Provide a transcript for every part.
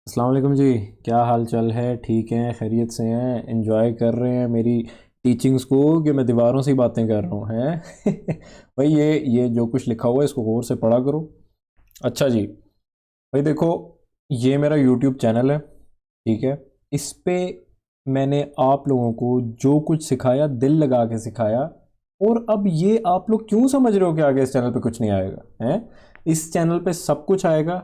अस्सलाम वालेकुम जी। क्या हाल चाल है? ठीक हैं? खैरियत से हैं? एंजॉय कर रहे हैं मेरी टीचिंग्स को कि मैं दीवारों से ही बातें कर रहा हूँ हैं? भाई ये जो कुछ लिखा हुआ है इसको गौर से पढ़ा करो। अच्छा जी, भाई देखो, ये मेरा यूट्यूब चैनल है, ठीक है। इस पे मैंने आप लोगों को जो कुछ सिखाया दिल लगा के सिखाया। और अब ये आप लोग क्यों समझ रहे हो कि आगे इस चैनल पे कुछ नहीं आएगा? हैं? इस चैनल पे सब कुछ आएगा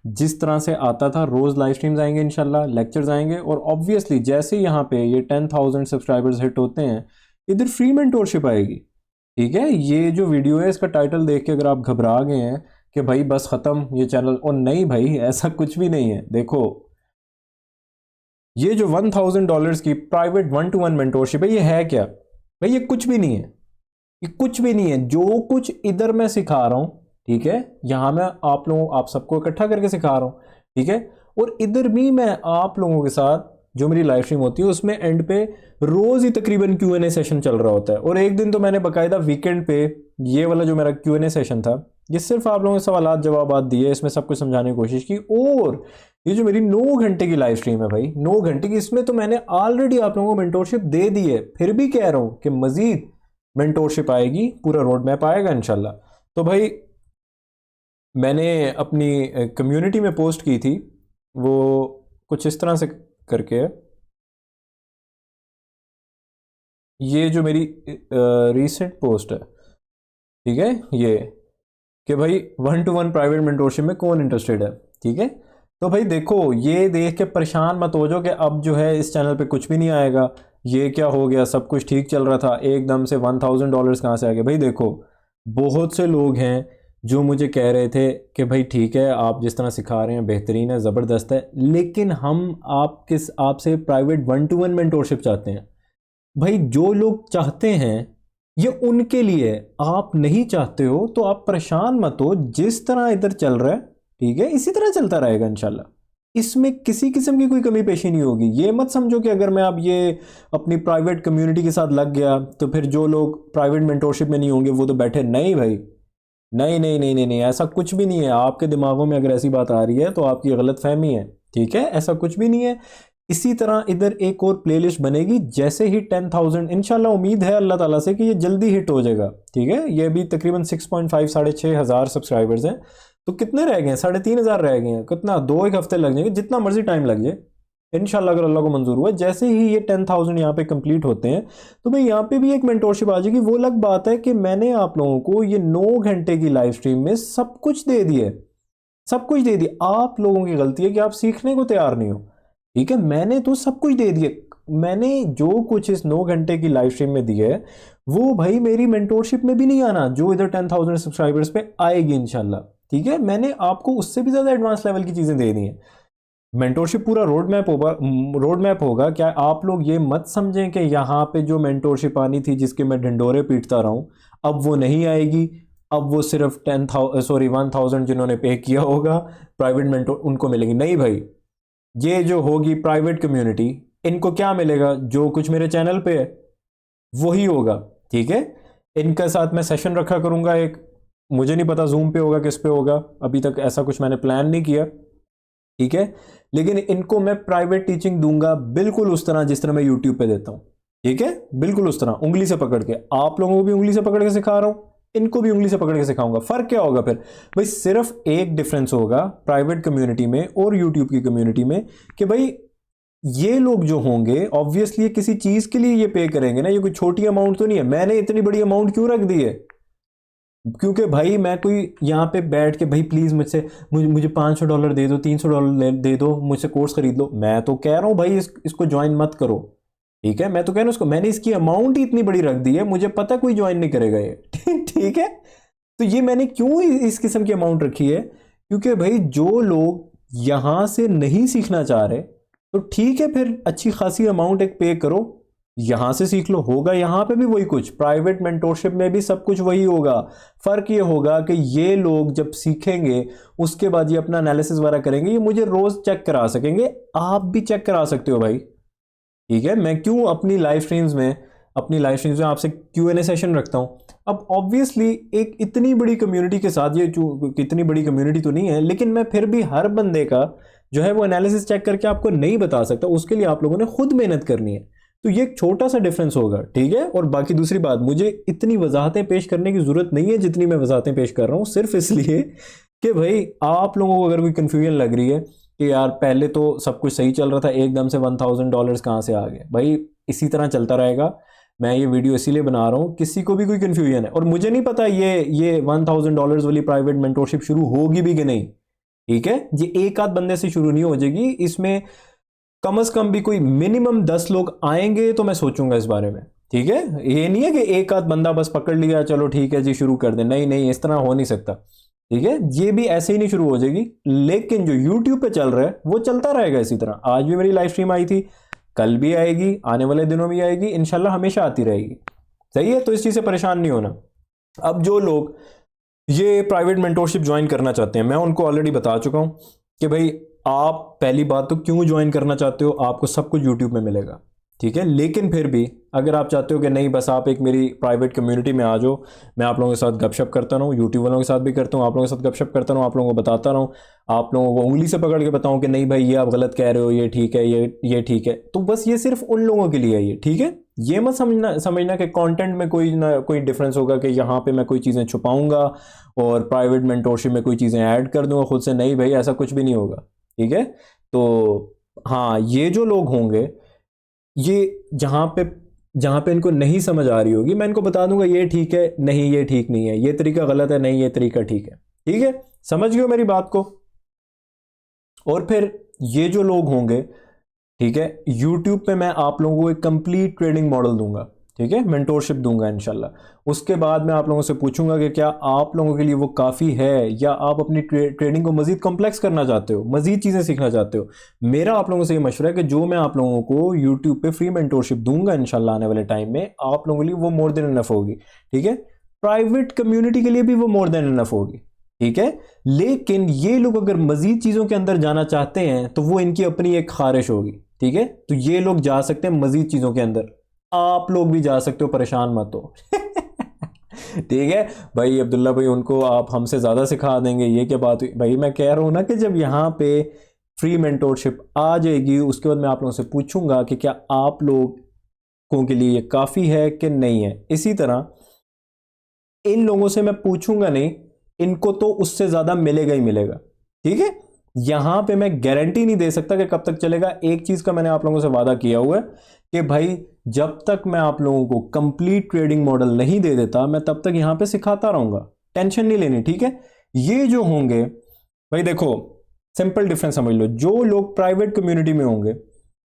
जिस तरह से आता था। रोज़ लाइव स्ट्रीम्स आएंगे, इंशाल्लाह लेक्चर्स आएंगे, और ऑब्वियसली जैसे यहाँ पे ये 10,000 सब्सक्राइबर्स हिट होते हैं, इधर फ्री मेंटोरशिप आएगी। ठीक है, ये जो वीडियो है इसका टाइटल देख के अगर आप घबरा गए हैं कि भाई बस ख़त्म ये चैनल, और नहीं भाई, ऐसा कुछ भी नहीं है। देखो, ये जो $1,000 की प्राइवेट 1-to-1 मेंटोरशिप है, ये है क्या भाई? ये कुछ भी नहीं है, ये कुछ भी नहीं है। जो कुछ इधर मैं सिखा रहा हूं, ठीक है, यहां मैं आप सबको इकट्ठा करके सिखा रहा हूं, ठीक है। और इधर भी मैं आप लोगों के साथ जो मेरी लाइव स्ट्रीम होती है उसमें एंड पे रोज ही तकरीबन Q&A सेशन चल रहा होता है। और एक दिन तो मैंने बकायदा वीकेंड पे ये वाला जो मेरा Q&A सेशन था, ये सिर्फ आप लोगों के सवाल जवाब दिए, इसमें सब कुछ समझाने की कोशिश की। और ये जो मेरी 9 घंटे की लाइव स्ट्रीम है भाई, 9 घंटे की, इसमें तो मैंने ऑलरेडी आप लोगों को मेंटोरशिप दे दी है, फिर भी कह रहा हूं कि मजीद मेंटोरशिप आएगी, पूरा रोड मैप आएगा इंशाल्लाह। तो भाई मैंने अपनी कम्युनिटी में पोस्ट की थी, वो कुछ इस तरह से करके है। ये जो मेरी रीसेंट पोस्ट है, ठीक है, ये कि भाई 1-to-1 प्राइवेट मेंटोरशिप में कौन इंटरेस्टेड है, ठीक है। तो भाई देखो, ये देख के परेशान मत हो जाओ कि अब जो है इस चैनल पे कुछ भी नहीं आएगा, ये क्या हो गया, सब कुछ ठीक चल रहा था, एकदम से $1,000 कहाँ से आ गया। भाई देखो, बहुत से लोग हैं जो मुझे कह रहे थे कि भाई ठीक है, आप जिस तरह सिखा रहे हैं बेहतरीन है, ज़बरदस्त है, लेकिन हम आपसे प्राइवेट 1-to-1 मेंटोरशिप चाहते हैं। भाई जो लोग चाहते हैं ये उनके लिए है, आप नहीं चाहते हो तो आप परेशान मत हो, जिस तरह इधर चल रहा है ठीक है इसी तरह चलता रहेगा इंशाल्लाह। इसमें किसी किस्म की कोई कमी पेशी नहीं होगी। ये मत समझो कि अगर मैं अब ये अपनी प्राइवेट कम्युनिटी के साथ लग गया तो फिर जो लोग प्राइवेट मेंटोरशिप में नहीं होंगे वो तो बैठे, नहीं भाई, नहीं नहीं नहीं नहीं नहीं, ऐसा कुछ भी नहीं है। आपके दिमागों में अगर ऐसी बात आ रही है तो आपकी गलत फहमी है, ठीक है, ऐसा कुछ भी नहीं है। इसी तरह इधर एक और प्लेलिस्ट बनेगी, जैसे ही 10,000 इंशाल्लाह, उम्मीद है अल्लाह ताला से कि ये जल्दी हिट हो जाएगा, ठीक है। ये अभी तकरीबन 6.5 6,500 सब्सक्राइबर्स हैं, तो कितने रह गए हैं? 3,500 रह गए हैं। कितना, 2 एक हफ्ते लग जाएंगे, जितना मर्जी टाइम लग जाए इंशाल्लाह, अगर अल्लाह को मंजूर हुआ। जैसे ही ये 10,000 यहाँ पे कंप्लीट होते हैं तो भाई यहाँ पे भी एक मेंटोरशिप आ जाएगी। वो अलग बात है कि मैंने आप लोगों को ये 9 घंटे की लाइव स्ट्रीम में सब कुछ दे दिया है, सब कुछ दे दिया। आप लोगों की गलती है कि आप सीखने को तैयार नहीं हो, ठीक है। मैंने तो सब कुछ दे दिया। मैंने जो कुछ इस 9 घंटे की लाइव स्ट्रीम में दिया है वो भाई मेरी मेंटोरशिप में भी नहीं आना, जो इधर 10,000 सब्सक्राइबर्स पे आएगी इंशाल्लाह, ठीक है। मैंने आपको उससे भी ज्यादा एडवांस लेवल की चीजें दे दी हैं। मेंटोरशिप पूरा रोड मैप होगा। क्या आप लोग ये मत समझें कि यहाँ पे जो मेंटोरशिप आनी थी जिसके मैं ढिंडोरे पीटता रहा हूँ, अब वो नहीं आएगी। अब वो सिर्फ 1,000 जिन्होंने पे किया होगा प्राइवेट मेंटोर उनको मिलेगी। नहीं भाई, ये जो होगी प्राइवेट कम्युनिटी, इनको क्या मिलेगा? जो कुछ मेरे चैनल पे है वही होगा, ठीक है। इनके साथ मैं सेशन रखा करूंगा एक, मुझे नहीं पता जूम पे होगा किस पे होगा, अभी तक ऐसा कुछ मैंने प्लान नहीं किया, ठीक है। लेकिन इनको मैं प्राइवेट टीचिंग दूंगा बिल्कुल उस तरह जिस तरह मैं यूट्यूब पे देता हूं, ठीक है, बिल्कुल उस तरह, उंगली से पकड़ के। आप लोगों को भी उंगली से पकड़ के सिखा रहा हूं, इनको भी उंगली से पकड़ के सिखाऊंगा। फर्क क्या होगा फिर? भाई सिर्फ एक डिफरेंस होगा प्राइवेट कम्युनिटी में और यूट्यूब की कम्युनिटी में, कि भाई ये लोग जो होंगे ऑब्वियसली किसी चीज के लिए ये पे करेंगे ना, ये कोई छोटी अमाउंट तो नहीं है। मैंने इतनी बड़ी अमाउंट क्यों रख दी है? क्योंकि भाई मैं कोई यहाँ पे बैठ के भाई प्लीज मुझे $500 दे दो, $300 दे दो, मुझसे कोर्स खरीद लो, मैं तो कह रहा हूँ भाई इसको ज्वाइन मत करो, ठीक है। मैं तो कह रहा हूँ इसको, मैंने इसकी अमाउंट ही इतनी बड़ी रख दी है, मुझे पता कोई ज्वाइन नहीं करेगा ये ठीक है। तो ये मैंने क्यों इस किस्म की अमाउंट रखी है? क्योंकि भाई जो लोग यहां से नहीं सीखना चाह रहे तो ठीक है, फिर अच्छी खासी अमाउंट एक पे करो, यहां से सीख लो। होगा यहां पे भी वही कुछ, प्राइवेट मेंटोरशिप में भी सब कुछ वही होगा। फर्क ये होगा कि ये लोग जब सीखेंगे उसके बाद ये अपना एनालिसिस वगैरह करेंगे, ये मुझे रोज चेक करा सकेंगे, आप भी चेक करा सकते हो भाई, ठीक है। मैं क्यों अपनी लाइव स्ट्रीम्स में आपसे Q&A सेशन रखता हूं? अब ऑब्वियसली एक इतनी बड़ी कम्युनिटी के साथ, ये इतनी बड़ी कम्युनिटी तो नहीं है, लेकिन मैं फिर भी हर बंदे का जो है वो एनालिसिस चेक करके आपको नहीं बता सकता, उसके लिए आप लोगों ने खुद मेहनत करनी है। तो ये एक छोटा सा डिफरेंस होगा, ठीक है। और बाकी दूसरी बात, मुझे इतनी वजाहतें पेश करने की जरूरत नहीं है जितनी मैं वजाहतें पेश कर रहा हूं, सिर्फ इसलिए कि भाई आप लोगों को अगर कोई कंफ्यूजन लग रही है कि यार पहले तो सब कुछ सही चल रहा था, एकदम से $1000 कहाँ से आ गए, भाई इसी तरह चलता रहेगा। मैं ये वीडियो इसीलिए बना रहा हूँ, किसी को भी कोई कंफ्यूजन है, और मुझे नहीं पता ये $1000 वाली प्राइवेट मेंटोरशिप शुरू होगी भी कि नहीं, ठीक है। ये एक आध बंदे से शुरू नहीं हो जाएगी, इसमें कम से कम भी कोई मिनिमम 10 लोग आएंगे तो मैं सोचूंगा इस बारे में, ठीक है। ये नहीं है कि एक आध बंदा बस पकड़ लिया चलो ठीक है जी शुरू कर दे, नहीं नहीं, इस तरह हो नहीं सकता, ठीक है। ये भी ऐसे ही नहीं शुरू हो जाएगी, लेकिन जो YouTube पे चल रहा है वो चलता रहेगा इसी तरह। आज भी मेरी लाइव स्ट्रीम आई थी, कल भी आएगी, आने वाले दिनों में आएगी, इंशाल्लाह हमेशा आती रहेगी, सही है। तो इस चीज से परेशान नहीं होना। अब जो लोग ये प्राइवेट मेंटोरशिप ज्वाइन करना चाहते हैं, मैं उनको ऑलरेडी बता चुका हूं कि भाई आप पहली बात तो क्यों ज्वाइन करना चाहते हो, आपको सब कुछ यूट्यूब में मिलेगा, ठीक है। लेकिन फिर भी अगर आप चाहते हो कि नहीं बस आप एक मेरी प्राइवेट कम्युनिटी में आ जाओ, मैं आप लोगों के साथ गपशप करता रहूँ, यूट्यूब वालों के साथ भी करता हूँ, आप लोगों के साथ गपशप करता रहूँ, आप लोगों को बताता रहूँ, आप लोगों को उंगली से पकड़ के बताऊँ कि नहीं भाई ये आप गलत कह रहे हो, ये ठीक है, ये ठीक है, तो बस ये सिर्फ उन लोगों के लिए है ये, ठीक है। ये मत समझना कि कंटेंट में कोई ना कोई डिफरेंस होगा, कि यहाँ पे मैं कोई चीज़ें छुपाऊंगा और प्राइवेट मेंटोरशिप में कोई चीज़ें ऐड कर दूंगा खुद से, नहीं भाई ऐसा कुछ भी नहीं होगा, ठीक है। तो हाँ, ये जो लोग होंगे, ये जहाँ पे इनको नहीं समझ आ रही होगी, मैं इनको बता दूंगा ये ठीक है, नहीं ये ठीक नहीं है, ये तरीका गलत है, नहीं ये तरीका ठीक है, ठीक है। समझ गए मेरी बात को। और फिर ये जो लोग होंगे, ठीक है, YouTube पे मैं आप लोगों को एक कंप्लीट ट्रेडिंग मॉडल दूंगा, ठीक है, मेंटोरशिप दूंगा इंशाल्लाह। उसके बाद मैं आप लोगों से पूछूंगा कि क्या आप लोगों के लिए वो काफ़ी है, या आप अपनी ट्रेडिंग को मजीद कॉम्प्लेक्स करना चाहते हो, मजीद चीज़ें सीखना चाहते हो। मेरा आप लोगों से ये मशवरा है कि जो मैं आप लोगों को यूट्यूब पे फ्री मेंटोरशिप दूंगा इंशाल्लाह आने वाले टाइम में, आप लोगों के लिए वो मोर देन इनफ होगी, ठीक है। प्राइवेट कम्युनिटी के लिए भी वो मोर देन इनफ होगी, ठीक है। लेकिन ये लोग अगर मजीद चीज़ों के अंदर जाना चाहते हैं तो वो इनकी अपनी एक ख्वाहिश होगी, ठीक है। तो ये लोग जा सकते हैं मजीद चीज़ों के अंदर, आप लोग भी जा सकते हो, परेशान मत हो। ठीक है भाई, अब्दुल्ला भाई उनको आप हमसे ज़्यादा सिखा देंगे, ये क्या बात हुई भाई। मैं कह रहा हूँ ना कि जब यहाँ पे फ्री मेंटोरशिप आ जाएगी, उसके बाद मैं आप लोगों से पूछूंगा कि क्या आप लोगों के लिए ये काफ़ी है कि नहीं है। इसी तरह इन लोगों से मैं पूछूंगा नहीं, इनको तो उससे ज़्यादा मिलेगा ही मिलेगा, ठीक है। यहां पे मैं गारंटी नहीं दे सकता कि कब तक चलेगा। एक चीज का मैंने आप लोगों से वादा किया हुआ है कि भाई जब तक मैं आप लोगों को कंप्लीट ट्रेडिंग मॉडल नहीं दे देता, मैं तब तक यहां पे सिखाता रहूंगा, टेंशन नहीं लेनी, ठीक है। ये जो होंगे भाई, देखो सिंपल डिफरेंस समझ लो, जो लोग प्राइवेट कम्युनिटी में होंगे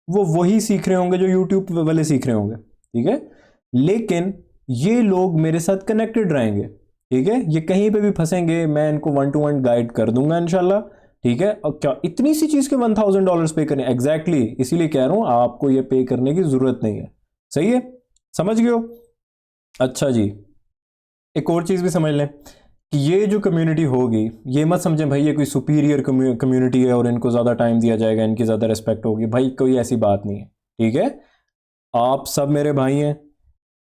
वो वही सीख रहे होंगे जो यूट्यूब वाले सीख रहे होंगे, ठीक है। लेकिन ये लोग मेरे साथ कनेक्टेड रहेंगे, ठीक है। ये कहीं पे भी फंसेंगे, मैं इनको 1 to 1 गाइड कर दूंगा इंशाल्लाह, ठीक है। और क्या इतनी सी चीज के $1000 पे करने, एग्जैक्टली इसीलिए कह रहा हूं आपको ये पे करने की जरूरत नहीं है, सही है, समझ गए हो। अच्छा जी, एक और चीज भी समझ लें कि ये जो कम्युनिटी होगी, ये मत समझें भाई ये कोई सुपीरियर कम्युनिटी है और इनको ज्यादा टाइम दिया जाएगा, इनकी ज्यादा रिस्पेक्ट होगी, भाई कोई ऐसी बात नहीं है, ठीक है। आप सब मेरे भाई हैं,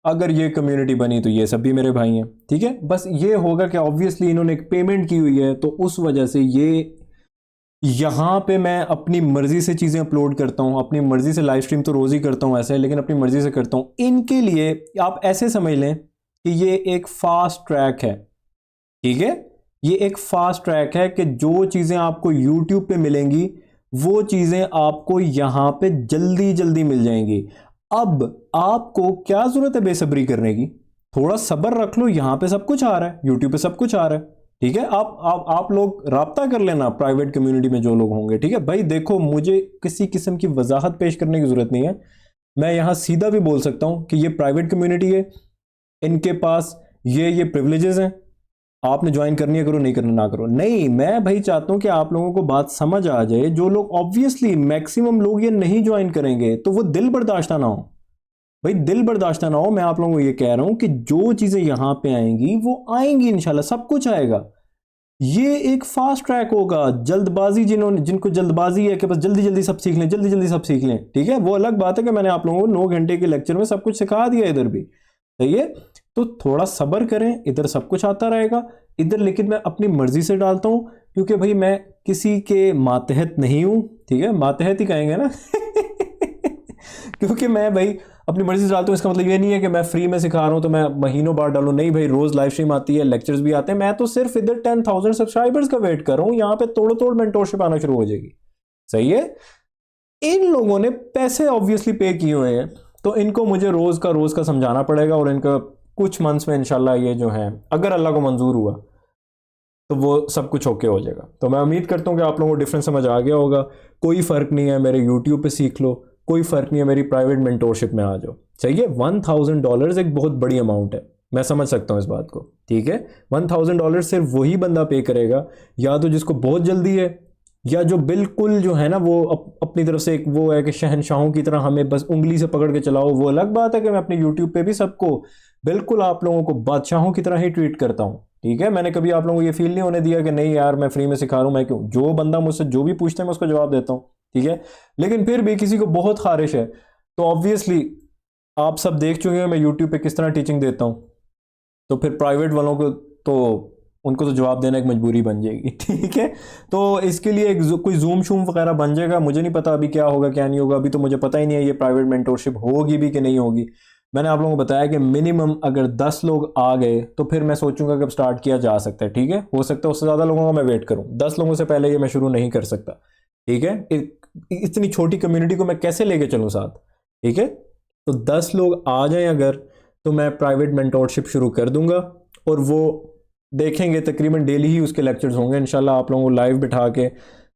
अगर ये कम्युनिटी बनी तो ये सब भी मेरे भाई हैं, ठीक है। बस ये होगा कि ऑब्वियसली इन्होंने एक पेमेंट की हुई है, तो उस वजह से ये यहाँ पे मैं अपनी मर्जी से चीज़ें अपलोड करता हूँ, अपनी मर्जी से लाइव स्ट्रीम तो रोज़ ही करता हूँ ऐसे, लेकिन अपनी मर्जी से करता हूँ। इनके लिए आप ऐसे समझ लें कि ये एक फास्ट ट्रैक है, ठीक है। ये एक फास्ट ट्रैक है कि जो चीज़ें आपको यूट्यूब पे मिलेंगी वो चीज़ें आपको यहाँ पे जल्दी जल्दी मिल जाएंगी। अब आपको क्या ज़रूरत है बेसब्री करने की, थोड़ा सब्र रख लो, यहाँ पे सब कुछ आ रहा है, यूट्यूब पे सब कुछ आ रहा है, ठीक है। आप लोग राब्ता कर लेना प्राइवेट कम्युनिटी में जो लोग होंगे, ठीक है। भाई देखो, मुझे किसी किस्म की वजाहत पेश करने की जरूरत नहीं है, मैं यहां सीधा भी बोल सकता हूं कि ये प्राइवेट कम्युनिटी है, इनके पास ये प्रिविलेजेस हैं, आपने ज्वाइन करनी है करो, नहीं करना ना करो। नहीं, मैं भाई चाहता हूं कि आप लोगों को बात समझ आ जाए। जो लोग ऑब्वियसली मैक्सिमम लोग ये नहीं ज्वाइन करेंगे तो वो दिल बर्दाश्त ना हो, भाई दिल बर्दाश्त ना हो। मैं आप लोगों को ये कह रहा हूं कि जो चीजें यहां पे आएंगी वो आएंगी इंशाल्लाह, सब कुछ आएगा। ये एक फास्ट ट्रैक होगा। जल्दबाजी जिनको जल्दबाजी है कि बस जल्दी जल्दी सब सीख लें, जल्दी जल्दी सब सीख लें, ठीक है, वो अलग बात है कि मैंने आप लोगों को 9 घंटे के लेक्चर में सब कुछ सिखा दिया इधर भी, सही है। तो थोड़ा सब्र करें, इधर सब कुछ आता रहेगा इधर, लेकिन मैं अपनी मर्जी से डालता हूं। क्योंकि भाई मैं किसी के मातहत नहीं हूँ, ठीक है, मातहत ही कहेंगे ना क्योंकि मैं भाई अपनी मर्जी से डालता हूँ, इसका मतलब ये नहीं है कि मैं फ्री में सिखा रहा हूँ तो मैं महीनों बाद डालूँ, नहीं भाई, रोज लाइव स्ट्रीम आती है, लेक्चर्स भी आते हैं, मैं तो सिर्फ इधर 10,000 सब्सक्राइबर्स का वेट कर रहा हूँ, यहाँ पे तोड़ तोड़ मेंटोरशिप आना शुरू हो जाएगी। सही है, इन लोगों ने पैसे ऑब्वियसली पे किए हुए हैं, तो इनको मुझे रोज का समझाना पड़ेगा, और इनका कुछ मंथ्स में इंशाल्लाह ये जो है, अगर अल्लाह को मंजूर हुआ तो वो सब कुछ ओके हो जाएगा। तो मैं उम्मीद करता हूँ कि आप लोगों को डिफरेंस समझ आ गया होगा। कोई फ़र्क नहीं है मेरे यूट्यूब पे सीख लो, कोई फ़र्क नहीं है मेरी प्राइवेट मेंटोरशिप में आ जाओ। चाहिए $1,000 एक बहुत बड़ी अमाउंट है, मैं समझ सकता हूँ इस बात को, ठीक है। $1,000 सिर्फ वही बंदा पे करेगा, या तो जिसको बहुत जल्दी है, या जो बिल्कुल जो है ना वो अपनी तरफ से एक वो है कि शहनशाहों की तरह हमें बस उंगली से पकड़ के चलाओ। वो अलग बात है कि मैं अपने यूट्यूब पे भी सबको बिल्कुल आप लोगों को बादशाहों की तरह ही ट्रीट करता हूँ, ठीक है। मैंने कभी आप लोगों को ये फील नहीं होने दिया कि नहीं यार मैं फ्री में सिखा रहा हूँ, मैं क्यों, जो बंदा मुझसे जो भी पूछता है मैं उसको जवाब देता हूँ, ठीक है। लेकिन फिर भी किसी को बहुत खारिश है तो ऑब्वियसली आप सब देख चुके हैं मैं यूट्यूब पे किस तरह टीचिंग देता हूँ, तो फिर प्राइवेट वालों को तो उनको तो जवाब देना एक मजबूरी बन जाएगी, ठीक है। तो इसके लिए एक कोई जूम शूम वगैरह बन जाएगा, मुझे नहीं पता अभी क्या होगा क्या नहीं होगा, अभी तो मुझे पता ही नहीं है ये प्राइवेट मेंटोरशिप होगी भी कि नहीं होगी। मैंने आप लोगों को बताया कि मिनिमम अगर 10 लोग आ गए तो फिर मैं सोचूंगा कि अब स्टार्ट किया जा सकता है, ठीक है। हो सकता है उससे ज़्यादा लोगों का मैं वेट करूं, 10 लोगों से पहले ये मैं शुरू नहीं कर सकता, ठीक है। इतनी छोटी कम्युनिटी को मैं कैसे लेके चलूँ साथ, ठीक है। तो 10 लोग आ जाएं अगर, तो मैं प्राइवेट मेंटोरशिप शुरू कर दूंगा, और वो देखेंगे तकरीबन डेली ही उसके लेक्चर्स होंगे इंशाल्लाह, आप लोगों को लाइव बिठा के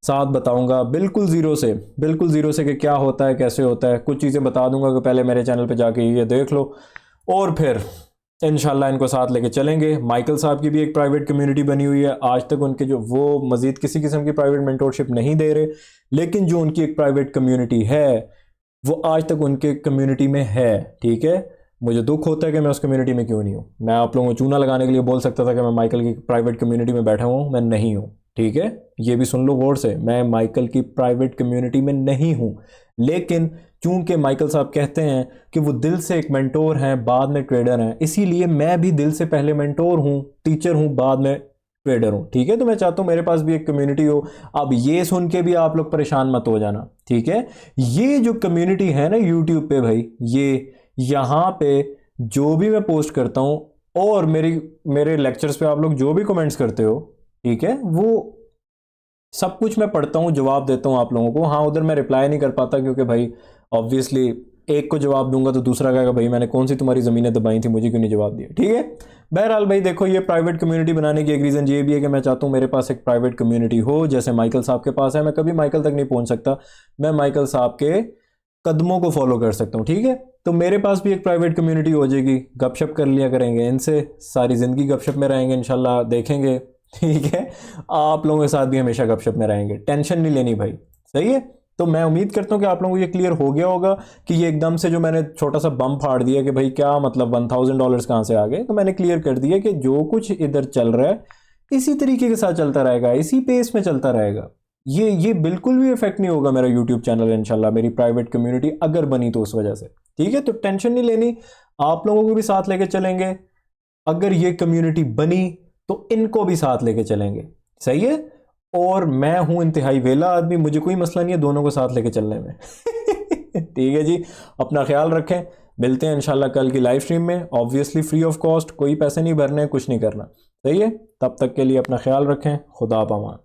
साथ बताऊंगा बिल्कुल ज़ीरो से कि क्या होता है कैसे होता है। कुछ चीज़ें बता दूंगा कि पहले मेरे चैनल पे जाके ये देख लो, और फिर इंशाल्लाह इनको साथ लेके चलेंगे। माइकल साहब की भी एक प्राइवेट कम्युनिटी बनी हुई है, आज तक उनके जो वो मज़ीद किसी किस्म की प्राइवेट मेंटोरशिप नहीं दे रहे, लेकिन जो उनकी एक प्राइवेट कम्युनिटी है वो आज तक उनके कम्युनिटी में है, ठीक है। मुझे दुख होता है कि मैं उस कम्युनिटी में क्यों नहीं हूँ। मैं आप लोगों को चूना लगाने के लिए बोल सकता था कि मैं माइकल की प्राइवेट कम्युनिटी में बैठा हूँ, मैं नहीं हूँ, ठीक है। ये भी सुन लो गौर से, मैं माइकल की प्राइवेट कम्युनिटी में नहीं हूँ, लेकिन चूंकि माइकल साहब कहते हैं कि वो दिल से एक मेंटोर हैं बाद में ट्रेडर हैं, इसीलिए मैं भी दिल से पहले मेंटोर हूँ, टीचर हूँ, बाद में ट्रेडर हूँ, ठीक है। तो मैं चाहता हूँ मेरे पास भी एक कम्युनिटी हो। अब ये सुन के भी आप लोग परेशान मत हो जाना, ठीक है। ये जो कम्युनिटी है ना यूट्यूब पे भाई, ये यहाँ पे जो भी मैं पोस्ट करता हूँ और मेरे लेक्चर्स पे आप लोग जो भी कमेंट्स करते हो, ठीक है, वो सब कुछ मैं पढ़ता हूँ, जवाब देता हूँ आप लोगों को। हाँ, उधर मैं रिप्लाई नहीं कर पाता क्योंकि भाई ऑब्वियसली एक को जवाब दूंगा तो दूसरा कहेगा भाई मैंने कौन सी तुम्हारी ज़मीनें दबाई थी, मुझे क्यों नहीं जवाब दिया, ठीक है। बहरहाल भाई देखो, ये प्राइवेट कम्युनिटी बनाने की एक रीज़न ये भी है कि मैं चाहता हूँ मेरे पास एक प्राइवेट कम्युनिटी हो, जैसे माइकल साहब के पास है। मैं कभी माइकल तक नहीं पहुँच सकता, मैं माइकल साहब के कदमों को फॉलो कर सकता हूँ, ठीक है। तो मेरे पास भी एक प्राइवेट कम्युनिटी हो जाएगी, गपशप कर लिया करेंगे इनसे, सारी ज़िंदगी गपशप में रहेंगे इंशाल्लाह, देखेंगे, ठीक है। आप लोगों के साथ भी हमेशा गपशप में रहेंगे, टेंशन नहीं लेनी भाई, सही है। तो मैं उम्मीद करता हूँ कि आप लोगों को ये क्लियर हो गया होगा कि ये एकदम से जो मैंने छोटा सा बम फाड़ दिया कि भाई क्या मतलब $1,000 कहाँ से आ गए, तो मैंने क्लियर कर दिया कि जो कुछ इधर चल रहा है इसी तरीके के साथ चलता रहेगा, इसी पेस में चलता रहेगा। ये बिल्कुल भी इफेक्ट नहीं होगा मेरा यूट्यूब चैनल इंशाल्लाह, मेरी प्राइवेट कम्युनिटी अगर बनी तो उस वजह से, ठीक है। तो टेंशन नहीं लेनी, आप लोगों को भी साथ लेके चलेंगे। अगर ये कम्युनिटी बनी तो इनको भी साथ लेके चलेंगे, सही है। और मैं हूं इंतहाई वेला आदमी, मुझे कोई मसला नहीं है दोनों को साथ लेके चलने में ठीक है जी, अपना ख्याल रखें, मिलते हैं इंशाल्लाह कल की लाइव स्ट्रीम में, ऑब्वियसली फ्री ऑफ कॉस्ट, कोई पैसे नहीं भरने, कुछ नहीं करना, सही है। तब तक के लिए अपना ख्याल रखें, खुदा पामान।